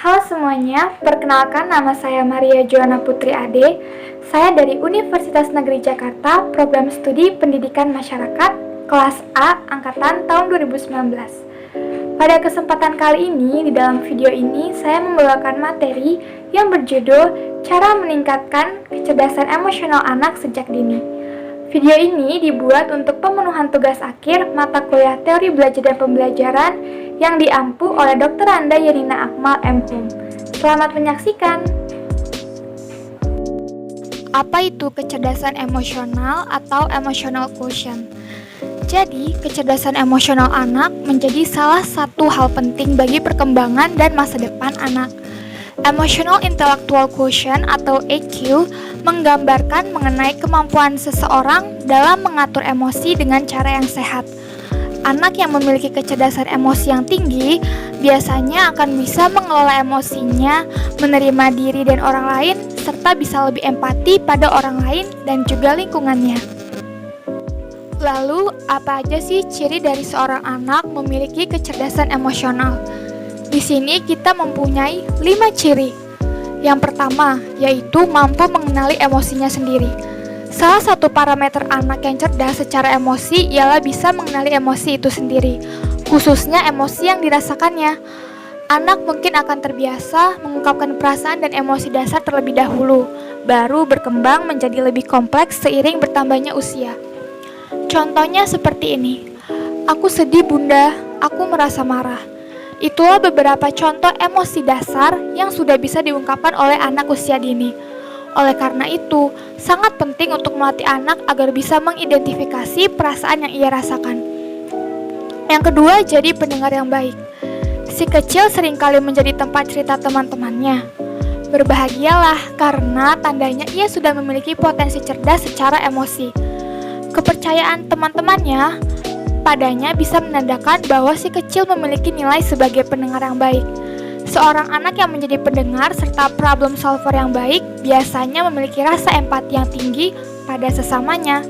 Halo semuanya, perkenalkan nama saya Maria Joanna Putri Ade. Saya dari Universitas Negeri Jakarta, Program Studi Pendidikan Masyarakat, kelas A, Angkatan tahun 2019. Pada kesempatan kali ini, di dalam video ini, saya membawakan materi yang berjudul Cara Meningkatkan Kecerdasan Emosional Anak Sejak Dini. Video ini dibuat untuk pemenuhan tugas akhir mata kuliah Teori Belajar dan Pembelajaran yang diampu oleh Dr. Anda Yenina Akmal M.Hum. Selamat menyaksikan. Apa itu kecerdasan emosional atau emotional quotient? Jadi, kecerdasan emosional anak menjadi salah satu hal penting bagi perkembangan dan masa depan anak. Emotional Intellectual Quotient atau EQ menggambarkan mengenai kemampuan seseorang dalam mengatur emosi dengan cara yang sehat. Anak yang memiliki kecerdasan emosi yang tinggi biasanya akan bisa mengelola emosinya, menerima diri dan orang lain, serta bisa lebih empati pada orang lain dan juga lingkungannya. Lalu, apa aja sih ciri dari seorang anak memiliki kecerdasan emosional? Di sini kita mempunyai 5 ciri. Yang pertama, yaitu mampu mengenali emosinya sendiri. Salah satu parameter anak yang cerdas secara emosi ialah bisa mengenali emosi itu sendiri, khususnya emosi yang dirasakannya. Anak mungkin akan terbiasa mengungkapkan perasaan dan emosi dasar terlebih dahulu, baru berkembang menjadi lebih kompleks seiring bertambahnya usia. Contohnya seperti ini, "Aku sedih bunda, aku merasa marah." Itulah beberapa contoh emosi dasar yang sudah bisa diungkapkan oleh anak usia dini. Oleh karena itu, sangat penting untuk melatih anak agar bisa mengidentifikasi perasaan yang ia rasakan. Yang kedua, jadi pendengar yang baik. Si kecil seringkali menjadi tempat cerita teman-temannya. Berbahagialah karena tandanya ia sudah memiliki potensi cerdas secara emosi. Kepercayaan teman-temannya padanya bisa menandakan bahwa si kecil memiliki nilai sebagai pendengar yang baik. Seorang anak yang menjadi pendengar serta problem solver yang baik biasanya memiliki rasa empati yang tinggi pada sesamanya.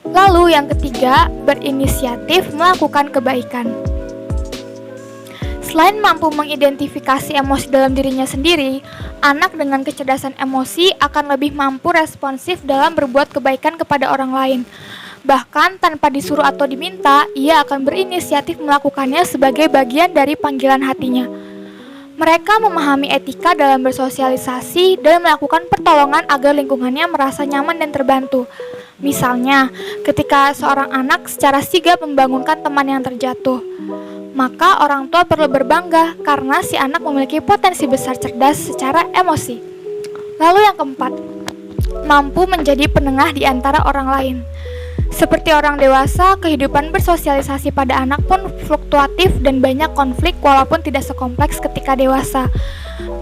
Lalu yang ketiga, berinisiatif melakukan kebaikan. Selain mampu mengidentifikasi emosi dalam dirinya sendiri, anak dengan kecerdasan emosi akan lebih mampu responsif dalam berbuat kebaikan kepada orang lain. Bahkan tanpa disuruh atau diminta, ia akan berinisiatif melakukannya sebagai bagian dari panggilan hatinya. Mereka memahami etika dalam bersosialisasi dan melakukan pertolongan agar lingkungannya merasa nyaman dan terbantu. Misalnya, ketika seorang anak secara sigap membangunkan teman yang terjatuh, maka orang tua perlu berbangga karena si anak memiliki potensi besar cerdas secara emosi. Lalu yang keempat, mampu menjadi penengah di antara orang lain. Seperti orang dewasa, kehidupan bersosialisasi pada anak pun fluktuatif dan banyak konflik walaupun tidak sekompleks ketika dewasa.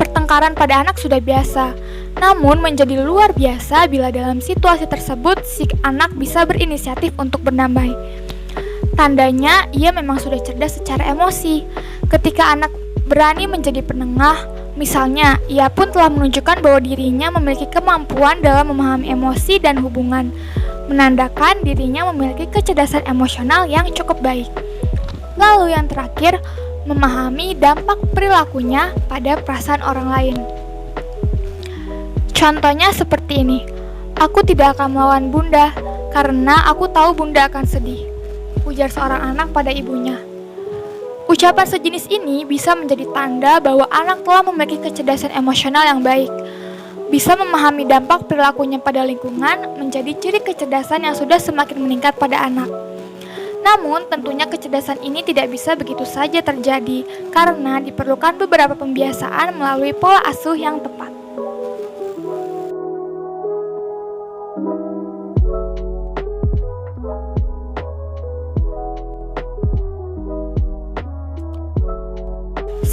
Pertengkaran pada anak sudah biasa, namun menjadi luar biasa bila dalam situasi tersebut si anak bisa berinisiatif untuk berdamai. Tandanya ia memang sudah cerdas secara emosi. Ketika anak berani menjadi penengah, misalnya ia pun telah menunjukkan bahwa dirinya memiliki kemampuan dalam memahami emosi dan hubungan, menandakan dirinya memiliki kecerdasan emosional yang cukup baik. Lalu yang terakhir, memahami dampak perilakunya pada perasaan orang lain. Contohnya seperti ini, "Aku tidak akan melawan bunda karena aku tahu bunda akan sedih," ujar seorang anak pada ibunya. Ucapan sejenis ini bisa menjadi tanda bahwa anak telah memiliki kecerdasan emosional yang baik. Bisa memahami dampak perilakunya pada lingkungan menjadi ciri kecerdasan yang sudah semakin meningkat pada anak. Namun, tentunya kecerdasan ini tidak bisa begitu saja terjadi karena diperlukan beberapa pembiasaan melalui pola asuh yang tepat.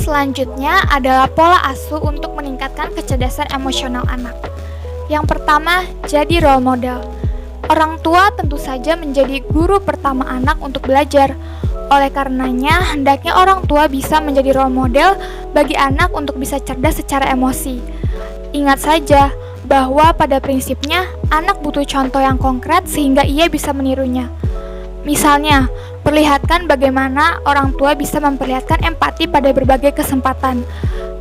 Selanjutnya adalah pola asuh untuk meningkatkan kecerdasan emosional anak. Yang pertama, jadi role model. Orang tua tentu saja menjadi guru pertama anak untuk belajar. Oleh karenanya, hendaknya orang tua bisa menjadi role model bagi anak untuk bisa cerdas secara emosi. Ingat saja bahwa pada prinsipnya, anak butuh contoh yang konkret sehingga ia bisa menirunya. Misalnya, perlihatkan bagaimana orang tua bisa memperlihatkan empati pada berbagai kesempatan.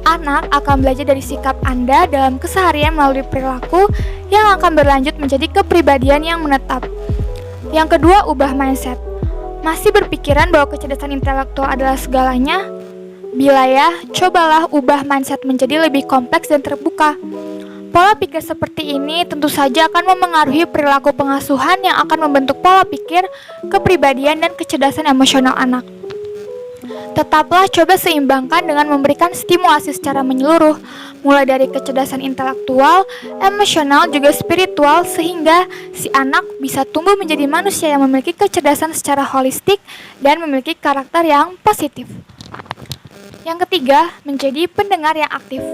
Anak akan belajar dari sikap Anda dalam keseharian melalui perilaku yang akan berlanjut menjadi kepribadian yang menetap. Yang kedua, ubah mindset. Masih berpikiran bahwa kecerdasan intelektual adalah segalanya? Bila ya, cobalah ubah mindset menjadi lebih kompleks dan terbuka. Pola pikir seperti ini tentu saja akan memengaruhi perilaku pengasuhan yang akan membentuk pola pikir, kepribadian, dan kecerdasan emosional anak. Tetaplah coba seimbangkan dengan memberikan stimulasi secara menyeluruh, mulai dari kecerdasan intelektual, emosional, juga spiritual, sehingga si anak bisa tumbuh menjadi manusia yang memiliki kecerdasan secara holistik dan memiliki karakter yang positif. Yang ketiga, menjadi pendengar yang aktif.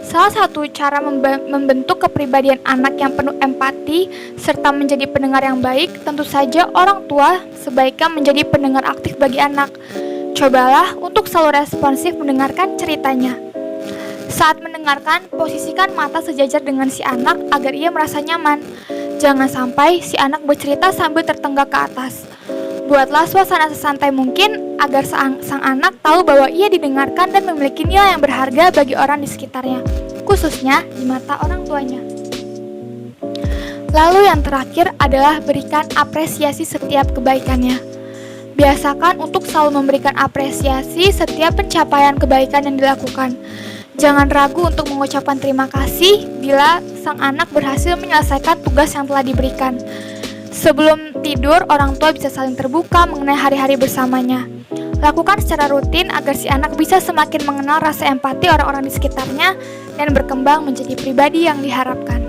Salah satu cara membentuk kepribadian anak yang penuh empati serta menjadi pendengar yang baik, tentu saja orang tua sebaiknya menjadi pendengar aktif bagi anak. Cobalah untuk selalu responsif mendengarkan ceritanya. Saat mendengarkan, posisikan mata sejajar dengan si anak agar ia merasa nyaman. Jangan sampai si anak bercerita sambil tertenggak ke atas. Buatlah suasana sesantai mungkin agar sang anak tahu bahwa ia didengarkan dan memiliki nilai yang berharga bagi orang di sekitarnya, khususnya di mata orang tuanya. Lalu yang terakhir adalah berikan apresiasi setiap kebaikannya. Biasakan untuk selalu memberikan apresiasi setiap pencapaian kebaikan yang dilakukan. Jangan ragu untuk mengucapkan terima kasih bila sang anak berhasil menyelesaikan tugas yang telah diberikan. Sebelum tidur, orang tua bisa saling terbuka mengenai hari-hari bersamanya. Lakukan secara rutin agar si anak bisa semakin mengenal rasa empati orang-orang di sekitarnya dan berkembang menjadi pribadi yang diharapkan.